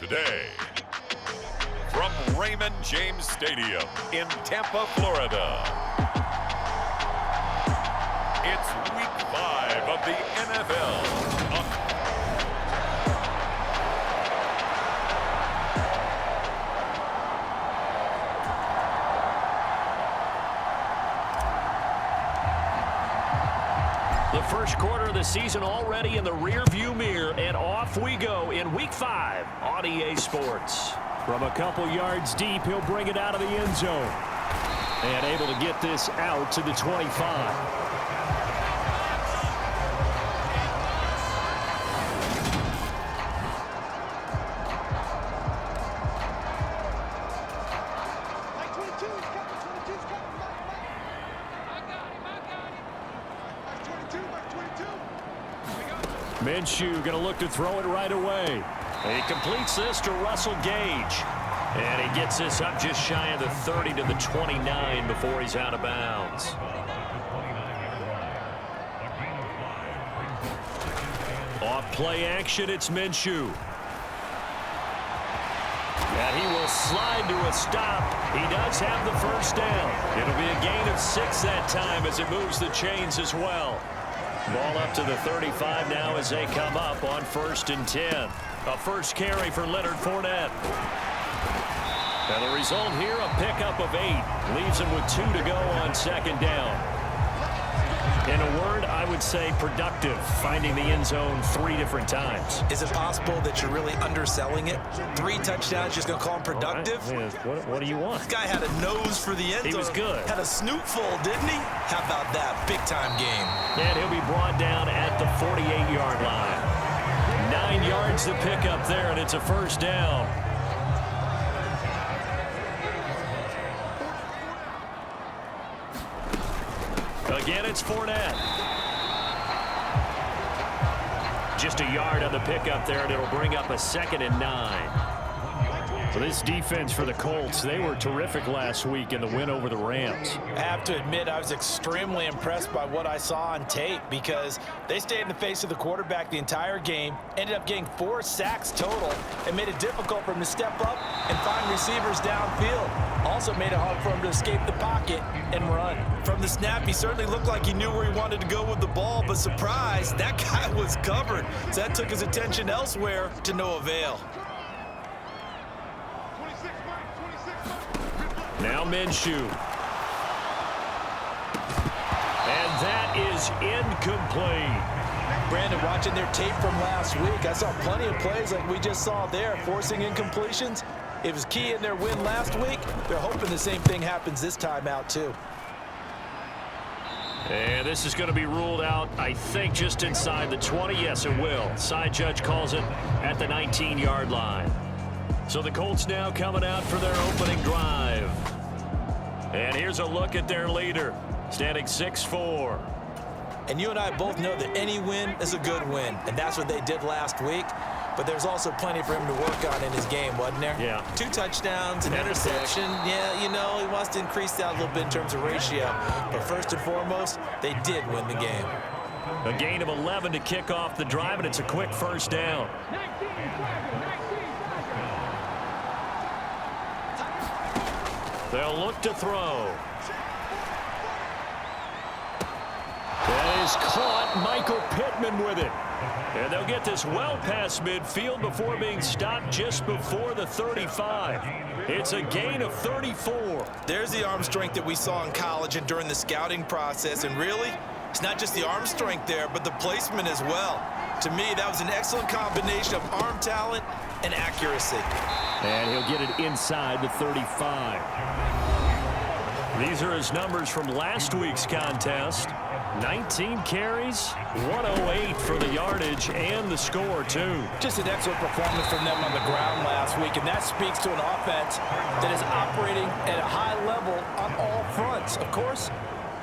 Today, from Raymond James Stadium in Tampa, Florida, it's Week 5 of the NFL. The first quarter of the season already in the rearview mirror, and off we go in Week 5 on EA Sports. From a couple yards deep, he'll bring it out of the end zone. And able to get this out to the 25. Minshew going to look to throw it right away. He completes this to Russell Gage. And he gets this up just shy of the 30 to the 29 before he's out of bounds. Off play action, it's Minshew. And he will slide to a stop. He does have the first down. It'll be a gain of 6 that time as it moves the chains as well. Ball up to the 35 now as they come up on 1st and 10. A first carry for Leonard Fournette. And the result here, a pickup of 8. Leaves him with 2 to go on 2nd down. In a word, I would say productive, finding the end zone 3 different times. Is it possible that you're really underselling it? 3 touchdowns, just going to call him productive? Right. What do you want? This guy had a nose for the end zone. He was good. Had a snootful, didn't he? How about that? Big-time game. And he'll be brought down at the 48-yard line. 9 yards to pick up there, and it's a first down. Again, it's Fournette. Just a yard on the pickup there, and it'll bring up a 2nd and 9. So this defense for the Colts, they were terrific last week in the win over the Rams. I have to admit, I was extremely impressed by what I saw on tape because they stayed in the face of the quarterback the entire game, ended up getting 4 sacks total, and made it difficult for him to step up and find receivers downfield. Also made it hard for him to escape the pocket and run. From the snap, he certainly looked like he knew where he wanted to go with the ball, but surprise, that guy was covered. So that took his attention elsewhere to no avail. Now Minshew. And that is incomplete. Brandon, watching their tape from last week, I saw plenty of plays like we just saw there, forcing incompletions. It was key in their win last week. They're hoping the same thing happens this time out, too. And this is going to be ruled out, I think, just inside the 20. Yes, it will. Side judge calls it at the 19-yard line. So the Colts now coming out for their opening drive. And here's a look at their leader, standing 6'4". And you and I both know that any win is a good win, and that's what they did last week. But there's also plenty for him to work on in his game, wasn't there? Yeah. 2 touchdowns, an interception. Yeah, you know, he wants to increase that a little bit in terms of ratio. But first and foremost, they did win the game. A gain of 11 to kick off the drive, and it's a quick first down. They'll look to throw. That is caught. Michael Pittman with it. And they'll get this well past midfield before being stopped just before the 35. It's a gain of 34. There's the arm strength that we saw in college and during the scouting process. And really, it's not just the arm strength there, but the placement as well. To me, that was an excellent combination of arm talent and accuracy. And he'll get it inside the 35. These are his numbers from last week's contest. 19 carries, 108 for the yardage and the score, too. Just an excellent performance from them on the ground last week, and that speaks to an offense that is operating at a high level on all fronts. Of course,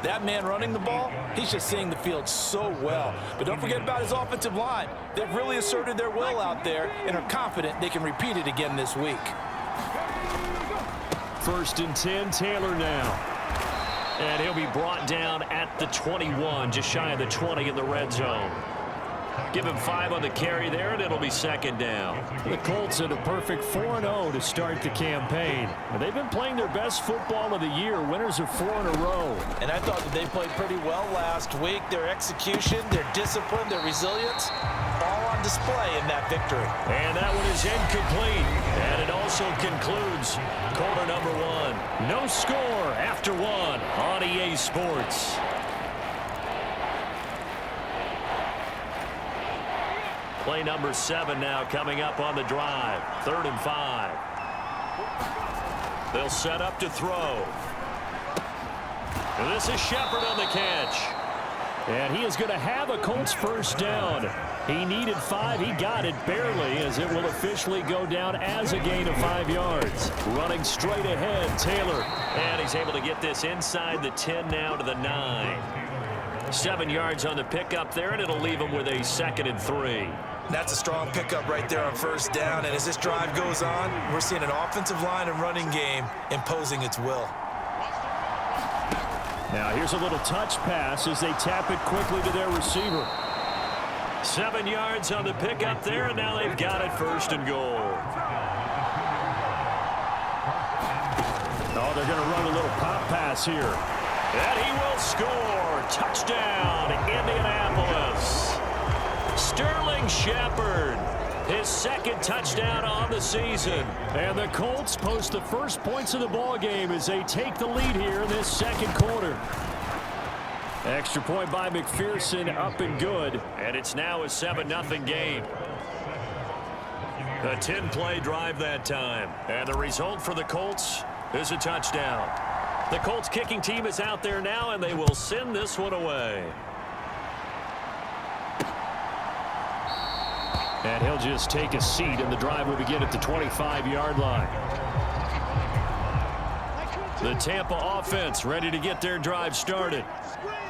that man running the ball, he's just seeing the field so well. But don't forget about his offensive line. They've really asserted their will out there and are confident they can repeat it again this week. 1st and 10, Taylor now. And he'll be brought down at the 21, just shy of the 20 in the red zone. Give him 5 on the carry there, and it'll be second down. The Colts had a perfect 4-0 to start the campaign. They've been playing their best football of the year. Winners of 4 in a row. And I thought that they played pretty well last week. Their execution, their discipline, their resilience, all on display in that victory. And that one is incomplete. And it also concludes quarter number 1. No score after 1 on EA Sports. Play number 7 now coming up on the drive. 3rd and 5. They'll set up to throw. And this is Shepard on the catch. And he is going to have a Colts first down. He needed 5. He got it barely, as it will officially go down as a gain of 5 yards. Running straight ahead, Taylor. And he's able to get this inside the 10 now to the 9. 7 yards on the pickup there, and it'll leave him with a 2nd and 3. That's a strong pickup right there on first down. And as this drive goes on, we're seeing an offensive line and running game imposing its will. Now here's a little touch pass as they tap it quickly to their receiver. 7 yards on the pickup there, and now they've got it 1st and goal. Oh, they're going to run a little pop pass here. And he will score. Touchdown, Indianapolis. Sterling Shepard, his 2nd touchdown on the season. And the Colts post the first points of the ball game as they take the lead here in this 2nd quarter. Extra point by McPherson, up and good. And it's now a 7-0 game. A 10-play drive that time. And the result for the Colts is a touchdown. The Colts kicking team is out there now, and they will send this one away. And he'll just take a seat, and the drive will begin at the 25-yard line. The Tampa offense ready to get their drive started.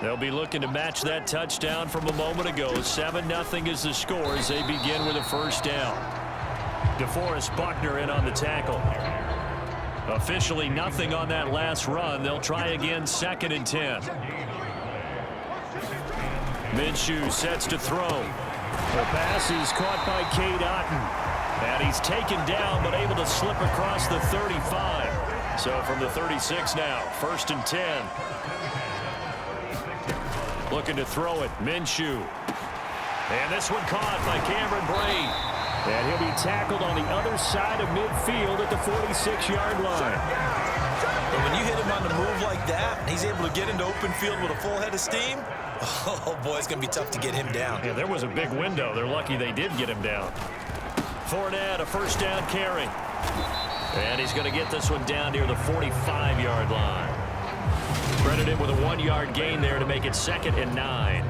They'll be looking to match that touchdown from a moment ago. 7-0 is the score as they begin with a first down. DeForest Buckner in on the tackle. Officially nothing on that last run. They'll try again 2nd and 10. Minshew sets to throw. The pass is caught by Cade Otton. And he's taken down but able to slip across the 35. So from the 36 now, 1st and 10. Looking to throw it, Minshew. And this one caught by Cameron Brate. And he'll be tackled on the other side of midfield at the 46-yard line. And when you hit him on the move like that, and he's able to get into open field with a full head of steam, oh boy, it's going to be tough to get him down. Yeah, there was a big window. They're lucky they did get him down. Fournette, a first down carry. And he's going to get this one down near the 45-yard line. Credited with a 1-yard gain there to make it 2nd and 9.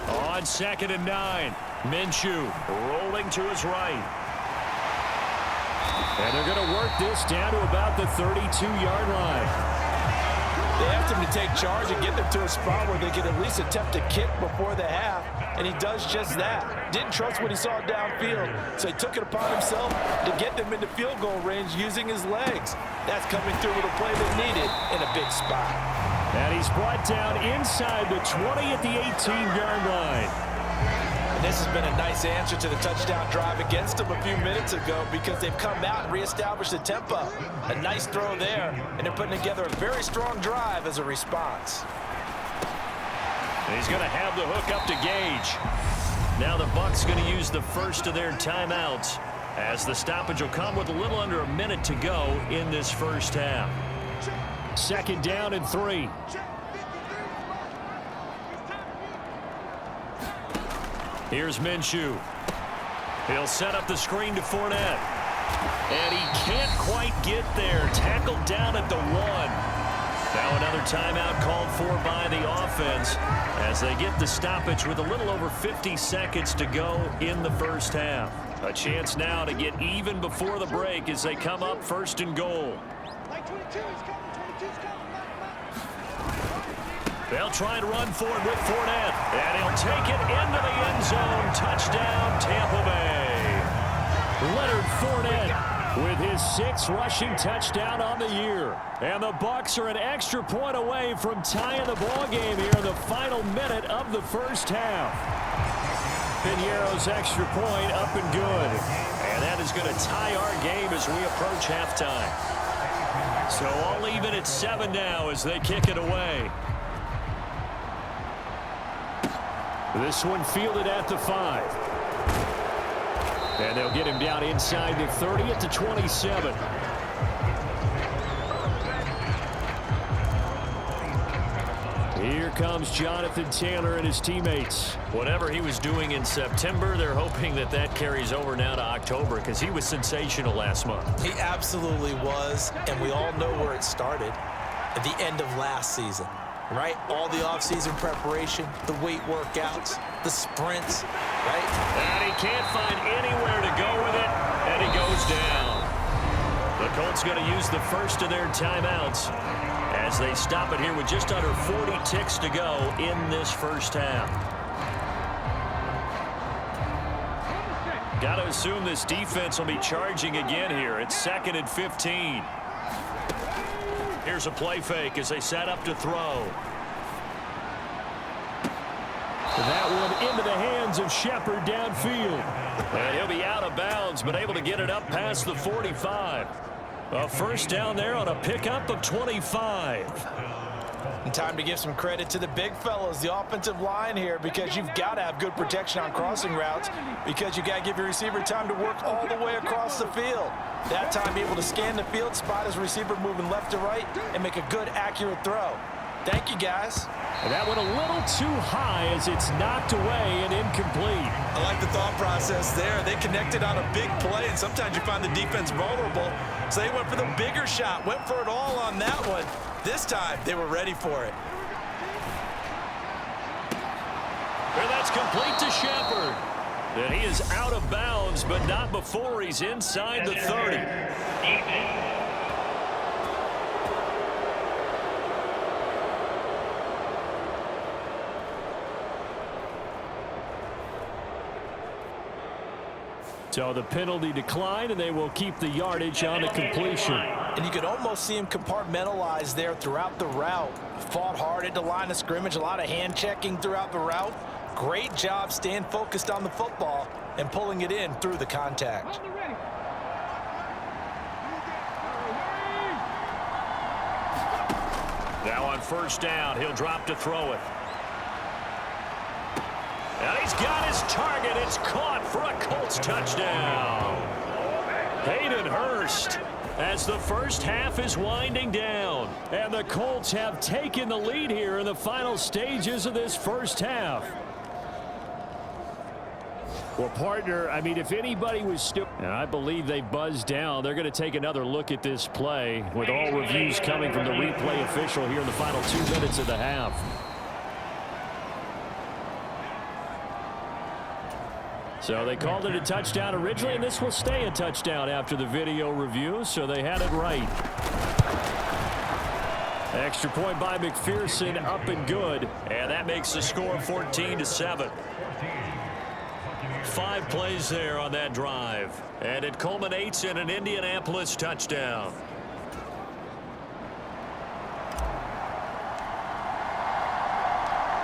On 2nd and 9, Minshew rolling to his right. And they're going to work this down to about the 32-yard line. They asked him to take charge and get them to a spot where they could at least attempt a kick before the half, and he does just that. Didn't trust what he saw downfield, so he took it upon himself to get them into field goal range using his legs. That's coming through with a play they needed in a big spot. And he's brought down inside the 20 at the 18-yard line. And this has been a nice answer to the touchdown drive against them a few minutes ago because they've come out and reestablished the tempo. A nice throw there, and they're putting together a very strong drive as a response. He's going to have the hook up to Gage. Now the Bucs going to use the first of their timeouts as the stoppage will come with a little under a minute to go in this first half. 2nd down and 3. Here's Minshew. He'll set up the screen to Fournette. And he can't quite get there. Tackled down at the 1. Now another timeout called for by the offense as they get the stoppage with a little over 50 seconds to go in the first half. A chance now to get even before the break as they come up 1st and goal. They'll try and run for it with Fournette. And he'll take it into the end zone. Touchdown, Tampa Bay. Leonard Fournette with his 6th rushing touchdown on the year. And the Bucs are an extra point away from tying the ball game here in the final minute of the first half. Piñeiro's extra point up and good. And that is going to tie our game as we approach halftime. So all even at 7 now as they kick it away. This one fielded at the 5. And they'll get him down inside the 30 at the 27. Here comes Jonathan Taylor and his teammates. Whatever he was doing in September, they're hoping that that carries over now to October because he was sensational last month. He absolutely was, and we all know where it started at the end of last season, right? All the offseason preparation, the weight workouts, the sprints, right? And he can't find anywhere to go with it, and he goes down. The Colts going to use the first of their timeouts as they stop it here with just under 40 ticks to go in this first half. Got to assume this defense will be charging again here. It's 2nd and 15. Here's a play fake as they set up to throw. That one into the hands of Shepard downfield. And he'll be out of bounds, but able to get it up past the 45. A first down there on a pickup of 25. And time to give some credit to the big fellas, the offensive line here, because you've got to have good protection on crossing routes because you got to give your receiver time to work all the way across the field. That time able to scan the field, spot his receiver moving left to right, and make a good, accurate throw. Thank you, guys. And that went a little too high as it's knocked away and incomplete. I like the thought process there. They connected on a big play, and sometimes you find the defense vulnerable. So they went for the bigger shot, went for it all on that one. This time, they were ready for it. And that's complete to Shepard. And he is out of bounds, but not before he's inside the 30. So the penalty declined, and they will keep the yardage on the completion. And you could almost see him compartmentalize there throughout the route. Fought hard at the line of scrimmage, a lot of hand checking throughout the route. Great job staying focused on the football and pulling it in through the contact. Now on first down, he'll drop to throw it. And he's got his target. It's caught for a Colts touchdown. Hayden Hurst as the first half is winding down. And the Colts have taken the lead here in the final stages of this first half. Well, partner, I mean, if anybody was still... And I believe they buzzed down. They're going to take another look at this play with all reviews coming from the replay official here in the final 2 minutes of the half. So they called it a touchdown originally, and this will stay a touchdown after the video review, so they had it right. Extra point by McPherson, up and good, and that makes the score 14-7. 5 plays there on that drive, and it culminates in an Indianapolis touchdown.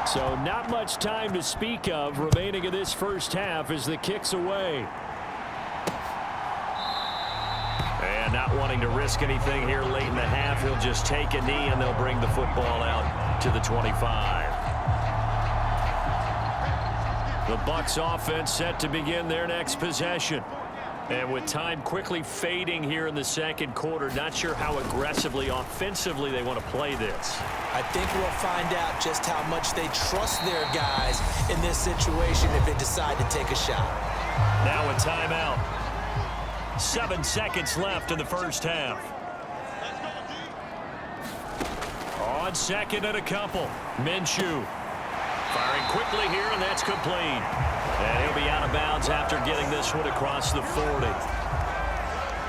So not much time to speak of remaining in this first half as the kick's away. And not wanting to risk anything here late in the half, he'll just take a knee and they'll bring the football out to the 25. The Bucs offense set to begin their next possession. And with time quickly fading here in the second quarter, not sure how aggressively, offensively they want to play this. I think we'll find out just how much they trust their guys in this situation if they decide to take a shot. Now a timeout. 7 seconds left in the first half. On second and a couple, Minshew. Firing quickly here, and that's complete. And he'll be out of bounds after getting this one across the 40.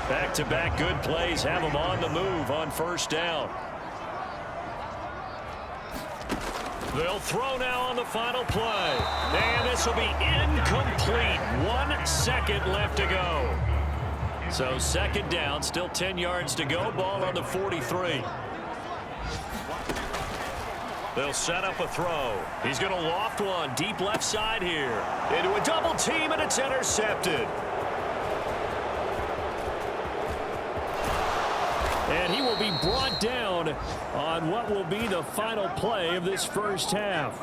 Back-to-back good plays have him on the move on first down. They'll throw now on the final play. And this will be incomplete. 1 second left to go. So second down, still 10 yards to go. Ball on the 43. They'll set up a throw. He's going to loft one deep left side here. Into a double team, and it's intercepted. And he will be brought down on what will be the final play of this first half.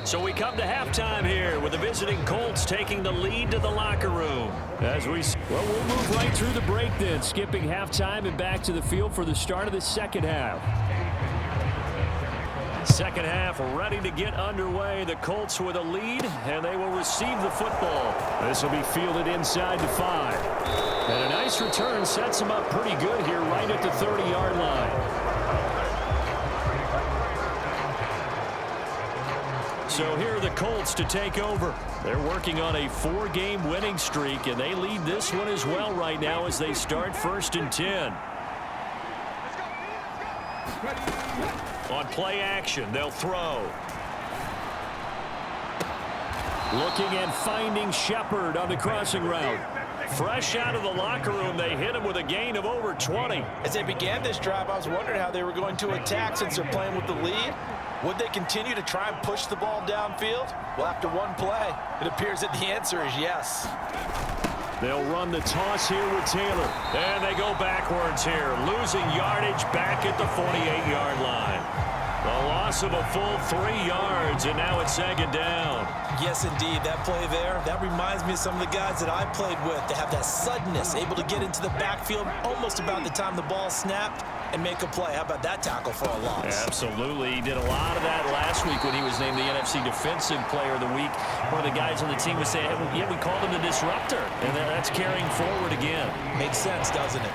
So we come to halftime here with the visiting Colts taking the lead to the locker room. We'll move right through the break then, skipping halftime and back to the field for the start of the second half. Second half ready to get underway. The Colts with a lead, and they will receive the football. This will be fielded inside the 5. And a nice return sets them up pretty good here right at the 30-yard line. So here are the Colts to take over. They're working on a 4-game winning streak, and they lead this one as well right now as they start 1st and 10. On play action, they'll throw. Looking and finding Shepard on the crossing route. Fresh out of the locker room, they hit him with a gain of over 20. As they began this drive, I was wondering how they were going to attack since they're playing with the lead. Would they continue to try and push the ball downfield? Well, after one play, it appears that the answer is yes. They'll run the toss here with Taylor. And they go backwards here, losing yardage back at the 48-yard line. A loss of a full 3 yards, and now it's second down. Yes, indeed. That play there, that reminds me of some of the guys that I played with. They have that suddenness, able to get into the backfield almost about the time the ball snapped and make a play. How about that tackle for a loss? Absolutely. He did a lot of that last week when he was named the NFC Defensive Player of the Week. One of the guys on the team was saying, hey, yeah, we called him the disruptor. And that's carrying forward again. Makes sense, doesn't it?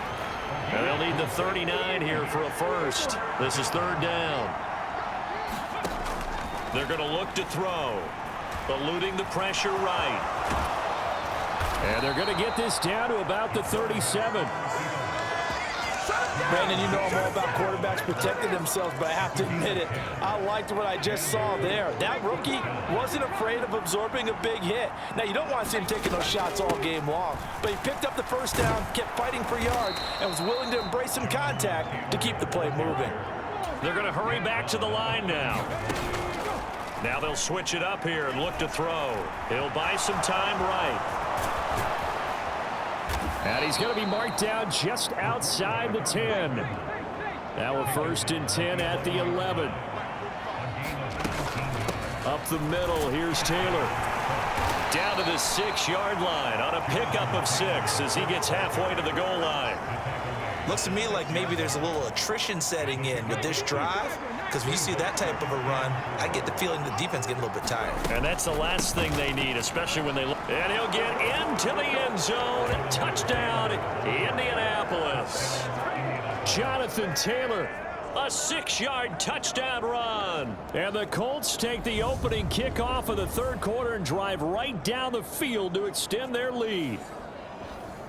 And they'll need the 39 here for a first. This is third down. They're going to look to throw. Eluding the pressure right. And they're going to get this down to about the 37. Brandon, you know I'm all about quarterbacks protecting themselves, but I have to admit it. I liked what I just saw there. That rookie wasn't afraid of absorbing a big hit. Now, you don't want to see him taking those shots all game long, but he picked up the first down, kept fighting for yards, and was willing to embrace some contact to keep the play moving. They're going to hurry back to the line now. Now they'll switch it up here and look to throw. He'll buy some time right. And he's going to be marked down just outside the 10. Now a 1st and 10 at the 11. Up the middle, here's Taylor. Down to the 6-yard line on a pickup of 6 as he gets halfway to the goal line. Looks to me like maybe there's a little attrition setting in with this drive, because when you see that type of a run, I get the feeling the defense getting a little bit tired. And that's the last thing they need, especially when they look. And he'll get into the end zone. Touchdown, Indianapolis. Jonathan Taylor, a 6-yard touchdown run. And the Colts take the opening kickoff of the third quarter and drive right down the field to extend their lead.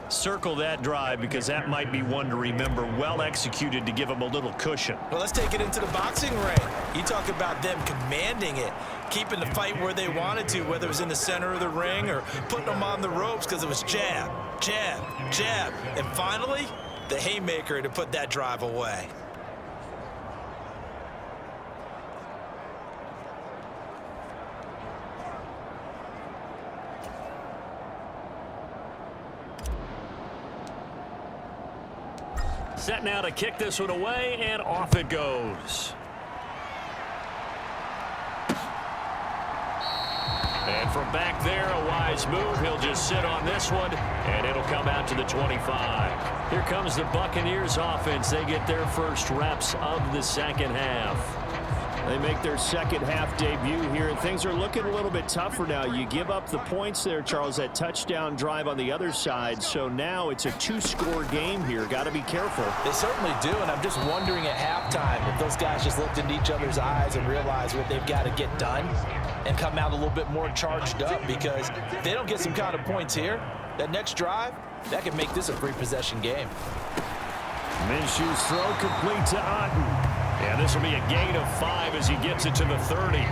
Circle that drive because that might be one to remember. Well executed to give them a little cushion. Well, let's take it into the boxing ring. You talk about them commanding it, keeping the fight where they wanted to, whether it was in the center of the ring or putting them on the ropes because it was jab, jab, jab. And finally, the haymaker to put that drive away. Set now to kick this one away, and off it goes. And from back there, a wise move. He'll just sit on this one, and it'll come out to the 25. Here comes the Buccaneers offense. They get their first reps of the second half. They make their second half debut here, and things are looking a little bit tougher now. You give up the points there, Charles, that touchdown drive on the other side. So now it's a 2-score game here. Got to be careful. They certainly do, and I'm just wondering at halftime if those guys just looked into each other's eyes and realized what they've got to get done and come out a little bit more charged up, because if they don't get some kind of points here, that next drive, that could make this a 3-possession game. Minshew's throw complete to Otten. And this will be a gain of 5 as he gets it to the 30.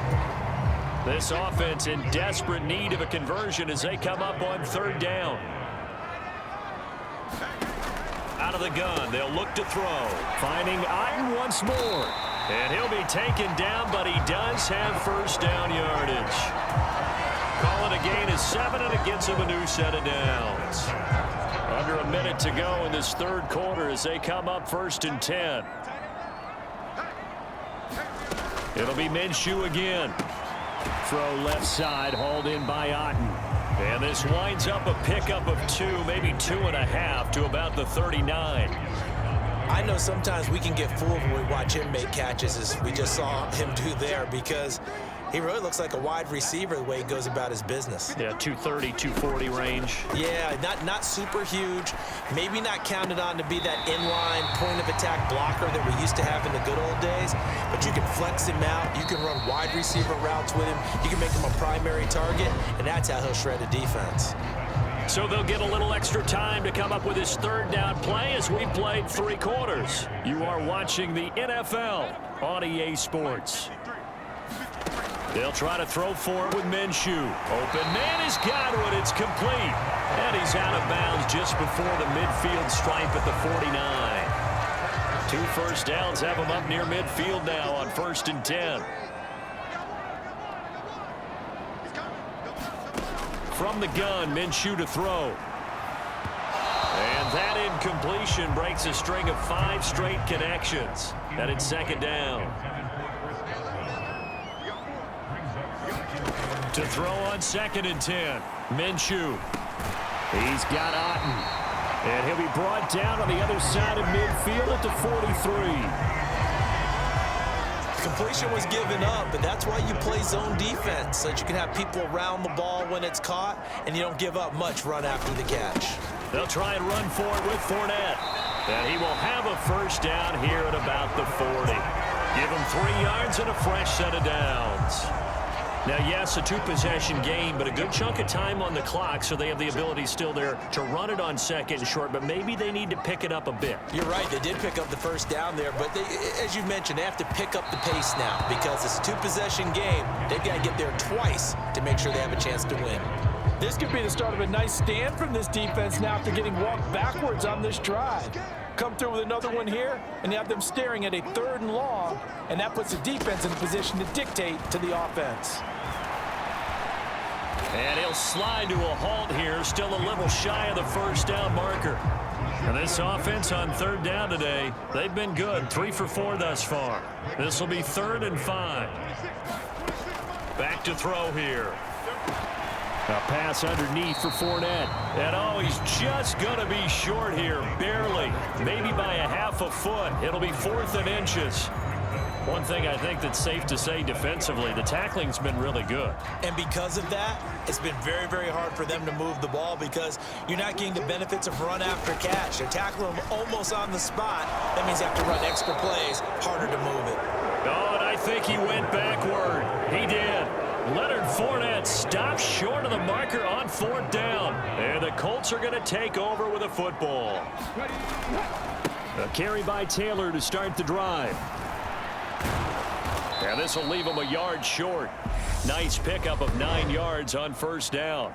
This offense in desperate need of a conversion as they come up on 3rd down. Out of the gun, they'll look to throw. Finding Otten once more. And he'll be taken down, but he does have 1st down yardage. Call it a gain of 7, and it gets him a new set of downs. Under a minute to go in this 3rd quarter as they come up 1st and 10. It'll be Minshew again. Throw left side, hauled in by Otten. And this winds up a pickup of 2, maybe 2.5 to about the 39. I know sometimes we can get fooled when we watch him make catches, as we just saw him do there, because he really looks like a wide receiver the way he goes about his business. Yeah, 230, 240 range. Yeah, not super huge. Maybe not counted on to be that inline point-of-attack blocker that we used to have in the good old days. But you can flex him out. You can run wide receiver routes with him. You can make him a primary target, and that's how he'll shred a defense. So they'll get a little extra time to come up with his 3rd down play as we played 3 quarters. You are watching the NFL on EA Sports. They'll try to throw for it with Minshew. Open man has got it. It's complete. And he's out of bounds just before the midfield stripe at the 49. 2 first downs have him up near midfield now on 1st and 10. From the gun, Minshew to throw. And that incompletion breaks a string of 5 straight connections. And it's 2nd down. To throw on 2nd and 10. Minshew. He's got Otten. And he'll be brought down on the other side of midfield at the 43. Completion was given up, but that's why you play zone defense, so that you can have people around the ball when it's caught, and you don't give up much run after the catch. They'll try and run for it with Fournette. And he will have a 1st down here at about the 40. Give him 3 yards and a fresh set of downs. Now, yes, a 2-possession game, but a good chunk of time on the clock, so they have the ability still there to run it on 2nd and short, but maybe they need to pick it up a bit. You're right. They did pick up the 1st down there, but as you mentioned, they have to pick up the pace now because it's a 2-possession game. They've got to get there twice to make sure they have a chance to win. This could be the start of a nice stand from this defense now after getting walked backwards on this drive. Come through with another one here, and you have them staring at a 3rd and long, and that puts the defense in a position to dictate to the offense. And he'll slide to a halt here, still a little shy of the 1st down marker. And this offense on 3rd down today, they've been good, 3 for 4 thus far. This will be 3rd and 5. Back to throw here. A pass underneath for Fournette. And oh, he's just going to be short here, barely. Maybe by a half a foot. It'll be 4th and inches. One thing I think that's safe to say defensively, the tackling's been really good. And because of that, it's been very, very hard for them to move the ball because you're not getting the benefits of run after catch. They're tackling them almost on the spot. That means you have to run extra plays, harder to move it. Oh, and I think he went backward. He did. Leonard Fournette stops short of the marker on 4th down. And the Colts are going to take over with a football. A carry by Taylor to start the drive. And this will leave him a yard short. Nice pickup of 9 yards on 1st down.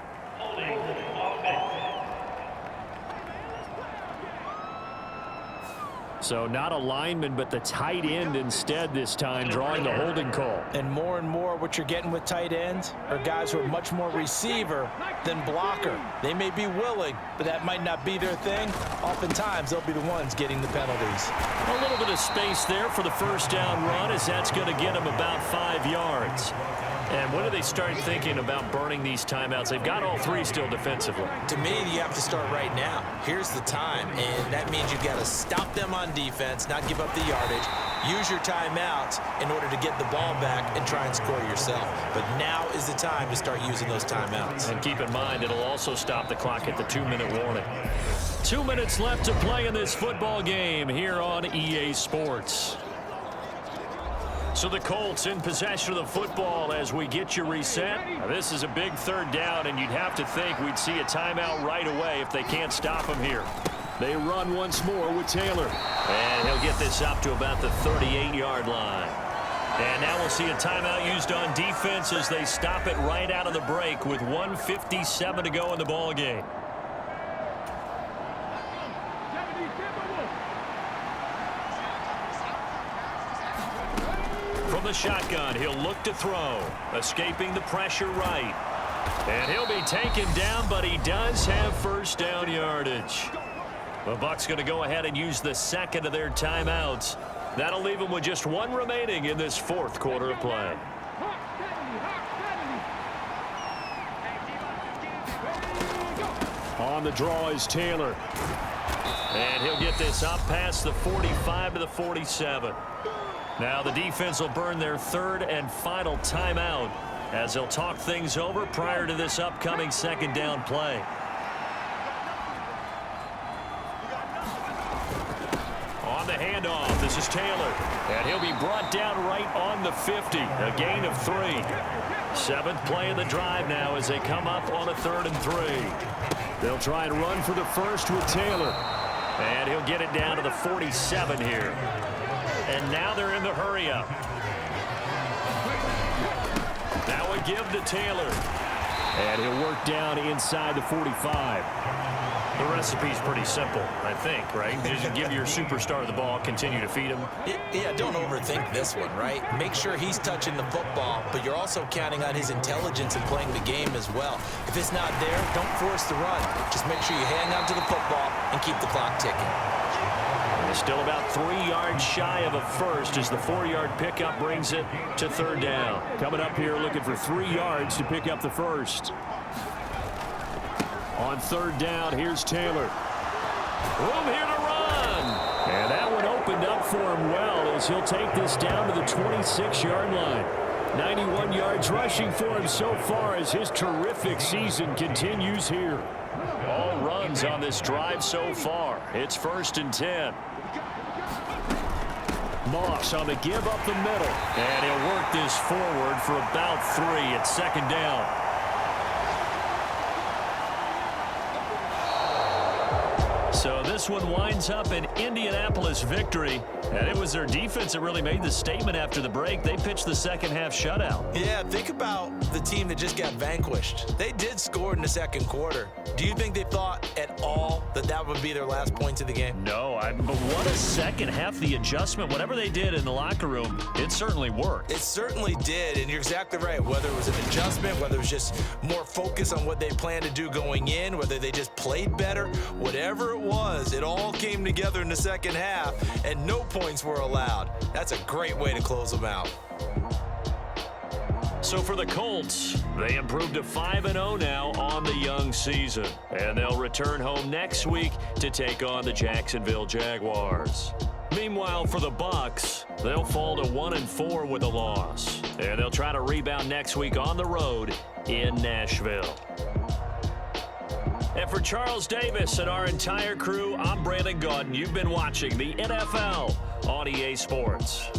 So not a lineman, but the tight end instead this time, drawing the holding call. And more what you're getting with tight ends are guys who are much more receiver than blocker. They may be willing, but that might not be their thing. Oftentimes, they'll be the ones getting the penalties. A little bit of space there for the 1st down run, as that's going to get them about 5 yards. And when do they start thinking about burning these timeouts? They've got all 3 still defensively. To me, you have to start right now. Here's the time, and that means you've got to stop them on defense, not give up the yardage, use your timeouts in order to get the ball back and try and score yourself. But now is the time to start using those timeouts. And keep in mind, it'll also stop the clock at the 2-minute warning. 2 minutes left to play in this football game here on EA Sports. So the Colts in possession of the football as we get you reset. Now, this is a big 3rd down, and you'd have to think we'd see a timeout right away if they can't stop him here. They run once more with Taylor. And he'll get this up to about the 38-yard line. And now we'll see a timeout used on defense as they stop it right out of the break with 1:57 to go in the ball game. From the shotgun, he'll look to throw, escaping the pressure right. And he'll be taken down, but he does have first down yardage. The Bucs going to go ahead and use the second of their timeouts. That'll leave them with just one remaining in this fourth quarter of play. On the draw is Taylor. And he'll get this up past the 45 to the 47. Now the defense will burn their third and final timeout as they'll talk things over prior to this upcoming second down play. On the handoff, this is Taylor. And he'll be brought down right on the 50. A gain of 3. Seventh play of the drive now as they come up on a 3rd and 3. They'll try and run for the first with Taylor. And he'll get it down to the 47 here. And now they're in the hurry up. Now a give to Taylor. And he'll work down inside the 45. The recipe's pretty simple, I think, right? Just give your superstar the ball, continue to feed him. Yeah, don't overthink this one, right? Make sure he's touching the football, but you're also counting on his intelligence in playing the game as well. If it's not there, don't force the run. Just make sure you hang on to the football and keep the clock ticking. Still about 3 yards shy of a first as the 4-yard pickup brings it to 3rd down. Coming up here looking for 3 yards to pick up the first. On 3rd down, here's Taylor. Room here to run. And that one opened up for him well as he'll take this down to the 26-yard line. 91 yards rushing for him so far as his terrific season continues here. All runs on this drive so far. It's 1st and 10. Moss on the give up the middle. And he'll work this forward for about 3 at 2nd down. So this one winds up an Indianapolis victory. And it was their defense that really made the statement after the break. They pitched the second half shutout. Yeah, think about the team that just got vanquished. They did score in the second quarter. Do you think they thought at all that that would be their last points of the game? No, but what a second half. The adjustment, whatever they did in the locker room, it certainly worked. It certainly did, and you're exactly right. Whether it was an adjustment, whether it was just more focus on what they planned to do going in, whether they just played better, whatever it was, it all came together in the second half, and no points were allowed. That's a great way to close them out. So for the Colts, they improved to 5-0 now on the young season. And they'll return home next week to take on the Jacksonville Jaguars. Meanwhile, for the Bucs, they'll fall to 1-4 with a loss. And they'll try to rebound next week on the road in Nashville. And for Charles Davis and our entire crew, I'm Brandon Gaudin. You've been watching the NFL on EA Sports.